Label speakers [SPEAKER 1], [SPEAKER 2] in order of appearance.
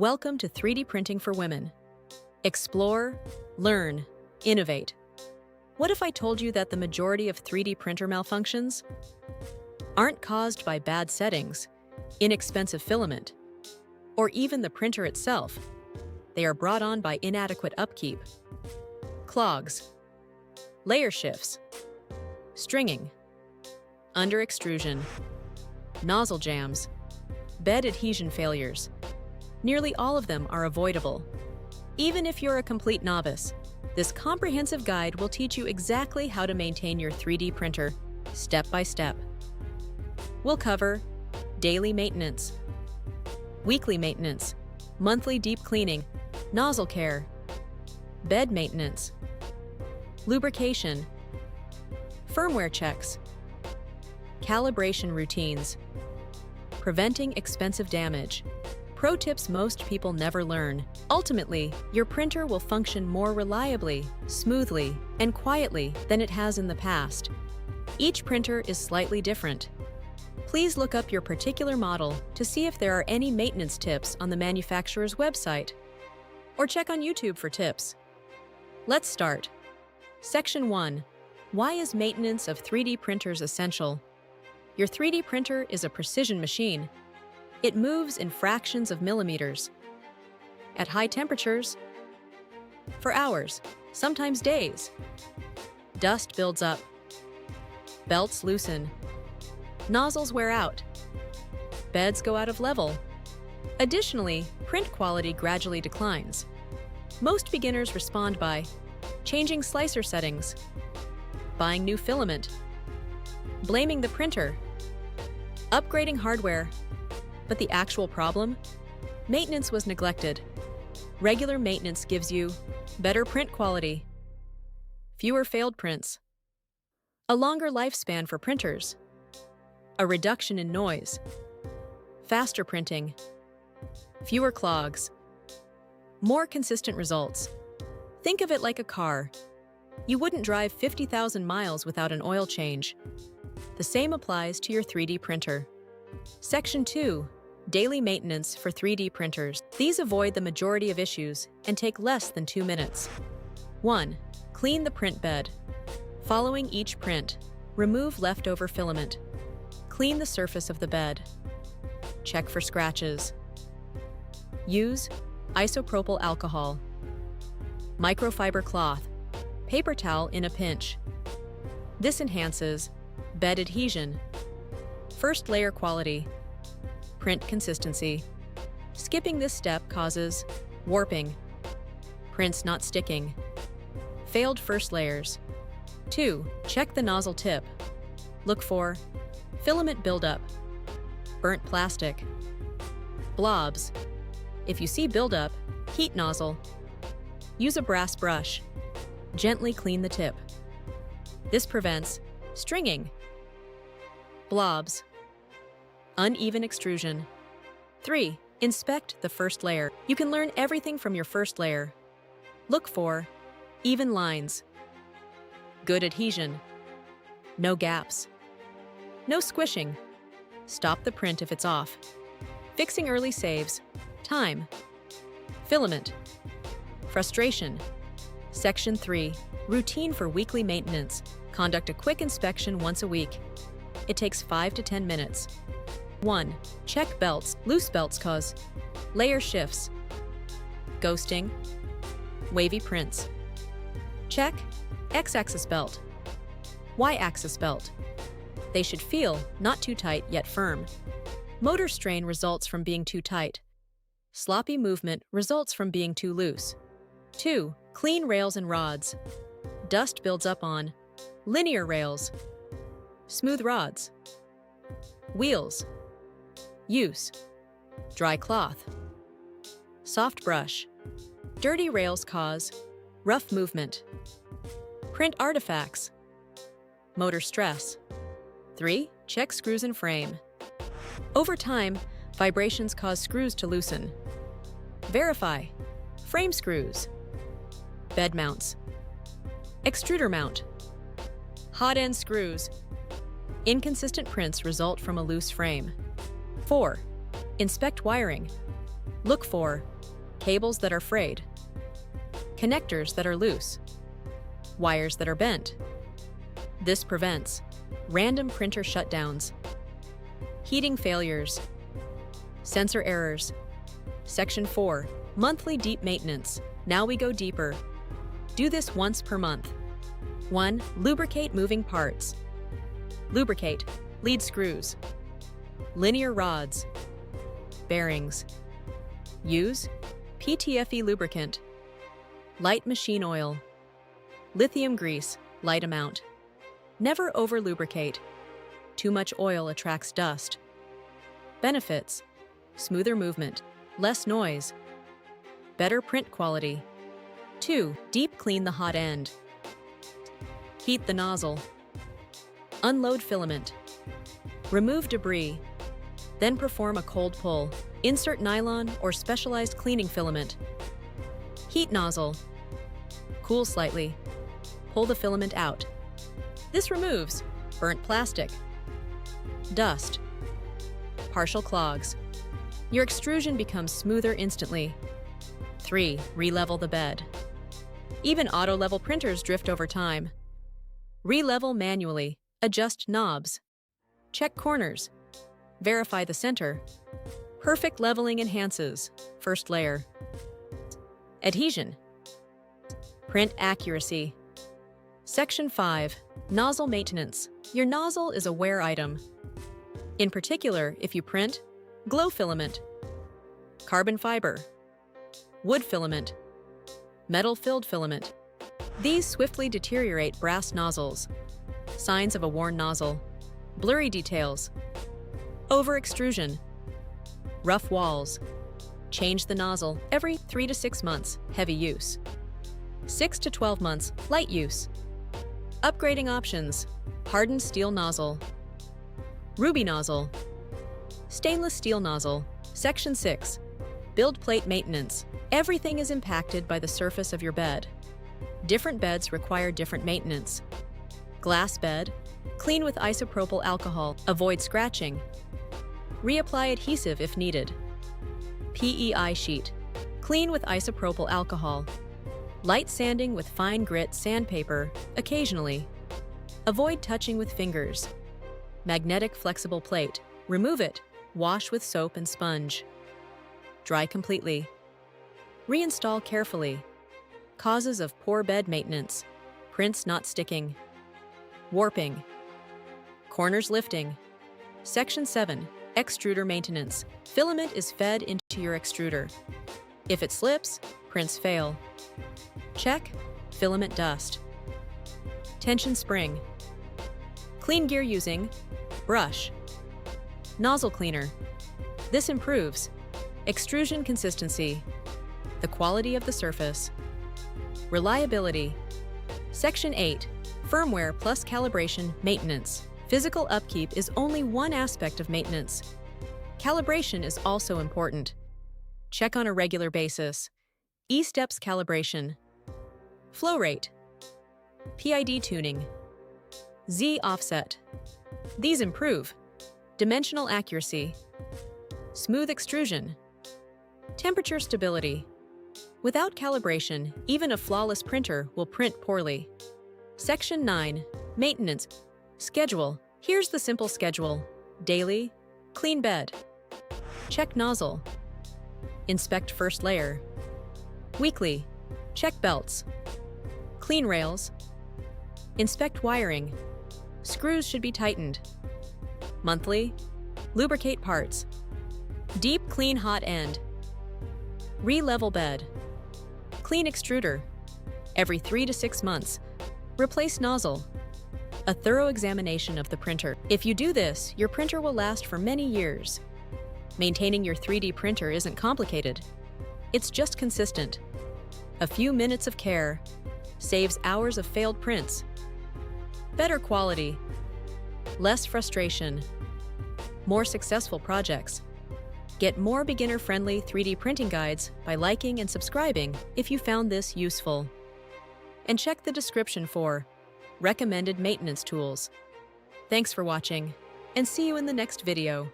[SPEAKER 1] Welcome to 3D printing for women. Explore, learn, innovate. What if I told you that the majority of 3D printer malfunctions aren't caused by bad settings, inexpensive filament, or even the printer itself? They are brought on by inadequate upkeep, clogs, layer shifts, stringing, under extrusion, nozzle jams, bed adhesion failures. Nearly all of them are avoidable. Even if you're a complete novice, this comprehensive guide will teach you exactly how to maintain your 3D printer step by step. We'll cover daily maintenance, weekly maintenance, monthly deep cleaning, nozzle care, bed maintenance, lubrication, firmware checks, calibration routines, preventing expensive damage. Pro tips most people never learn. Ultimately, your printer will function more reliably, smoothly, and quietly than it has in the past. Each printer is slightly different. Please look up your particular model to see if there are any maintenance tips on the manufacturer's website, or check on YouTube for tips. Let's start. Section 1. Why is maintenance of 3D printers essential? Your 3D printer is a precision machine. It moves in fractions of millimeters, at high temperatures, for hours, sometimes days. Dust builds up, belts loosen, nozzles wear out, beds go out of level. Additionally, print quality gradually declines. Most beginners respond by changing slicer settings, buying new filament, blaming the printer, upgrading hardware. But the actual problem? Maintenance was neglected. Regular maintenance gives you better print quality, fewer failed prints, a longer lifespan for printers, a reduction in noise, faster printing, fewer clogs, more consistent results. Think of it like a car. You wouldn't drive 50,000 miles without an oil change. The same applies to your 3D printer. Section 2. Daily maintenance for 3D printers. These avoid the majority of issues and take less than 2 minutes. 1. Clean the print bed. Following each print, remove leftover filament. Clean the surface of the bed. Check for scratches. Use isopropyl alcohol, microfiber cloth, paper towel in a pinch. This enhances bed adhesion, first layer quality, print consistency. Skipping this step causes warping, prints not sticking, failed first layers. 2. Check the nozzle tip. Look for filament buildup, burnt plastic, blobs. If you see buildup, heat nozzle. Use a brass brush. Gently clean the tip. This prevents stringing, blobs, uneven extrusion. 3. Inspect the first layer. You can learn everything from your first layer. Look for even lines, good adhesion, no gaps, no squishing. Stop the print if it's off. Fixing early saves time, filament, frustration. Section 3. Routine for weekly maintenance. Conduct a quick inspection once a week. It takes 5 to 10 minutes. 1. Check belts. Loose belts cause layer shifts, ghosting, wavy prints. Check X-axis belt, Y-axis belt. They should feel not too tight yet firm. Motor strain results from being too tight. Sloppy movement results from being too loose. 2. Clean rails and rods. Dust builds up on linear rails, smooth rods, wheels. Use dry cloth, soft brush. Dirty rails cause rough movement, print artifacts, motor stress. 3. Check screws and frame. Over time, vibrations cause screws to loosen. Verify frame screws, bed mounts, extruder mount, hot end screws. Inconsistent prints result from a loose frame. 4. Inspect wiring. Look for cables that are frayed, connectors that are loose, wires that are bent. This prevents random printer shutdowns, heating failures, sensor errors. Section 4. Monthly deep maintenance. Now we go deeper. Do this once per month. 1. Lubricate moving parts. Lubricate lead screws, linear rods, bearings. Use PTFE lubricant, light machine oil, lithium grease, light amount. Never over-lubricate. Too much oil attracts dust. Benefits: smoother movement, less noise, better print quality. 2. Deep clean the hot end. Heat the nozzle. Unload filament. Remove debris. Then perform a cold pull. Insert nylon or specialized cleaning filament. Heat nozzle. Cool slightly. Pull the filament out. This removes burnt plastic, dust, partial clogs. Your extrusion becomes smoother instantly. 3. Re-level the bed. Even auto-level printers drift over time. Re-level manually. Adjust knobs. Check corners. Verify the center. Perfect leveling enhances first layer. Adhesion. Print accuracy. Section 5. Nozzle maintenance. Your nozzle is a wear item. In particular, if you print glow filament, carbon fiber, wood filament, metal-filled filament. These swiftly deteriorate brass nozzles. Signs of a worn nozzle: blurry details, over-extrusion, rough walls. Change the nozzle every 3 to 6 months, heavy use. 6 to 12 months, light use. Upgrading options: hardened steel nozzle, ruby nozzle, stainless steel nozzle. Section 6. Build plate maintenance. Everything is impacted by the surface of your bed. Different beds require different maintenance. Glass bed, clean with isopropyl alcohol. Avoid scratching. Reapply adhesive if needed. PEI sheet, clean with isopropyl alcohol. Light sanding with fine grit sandpaper, occasionally. Avoid touching with fingers. Magnetic flexible plate, remove it. Wash with soap and sponge. Dry completely. Reinstall carefully. Causes of poor bed maintenance: prints not sticking, warping, corners lifting. Section 7. Extruder maintenance. Filament is fed into your extruder. If it slips, prints fail. Check filament dust. Tension spring. Clean gear using brush. Nozzle cleaner. This improves extrusion consistency, the quality of the surface. Reliability. Section 8. Firmware plus calibration maintenance. Physical upkeep is only one aspect of maintenance. Calibration is also important. Check on a regular basis. E-steps calibration. Flow rate. PID tuning. Z offset. These improve dimensional accuracy, smooth extrusion, temperature stability. Without calibration, even a flawless printer will print poorly. Section 9. Maintenance. Schedule. Here's the simple schedule. Daily, clean bed. Check nozzle. Inspect first layer. Weekly, check belts. Clean rails. Inspect wiring. Screws should be tightened. Monthly, lubricate parts. Deep clean hot end. Re-level bed. Clean extruder. Every 3 to 6 months. Replace nozzle. A thorough examination of the printer. If you do this, your printer will last for many years. Maintaining your 3D printer isn't complicated. It's just consistent. A few minutes of care saves hours of failed prints. Better quality, less frustration, more successful projects. Get more beginner-friendly 3D printing guides by liking and subscribing if you found this useful. And check the description for recommended maintenance tools. Thanks for watching, and see you in the next video.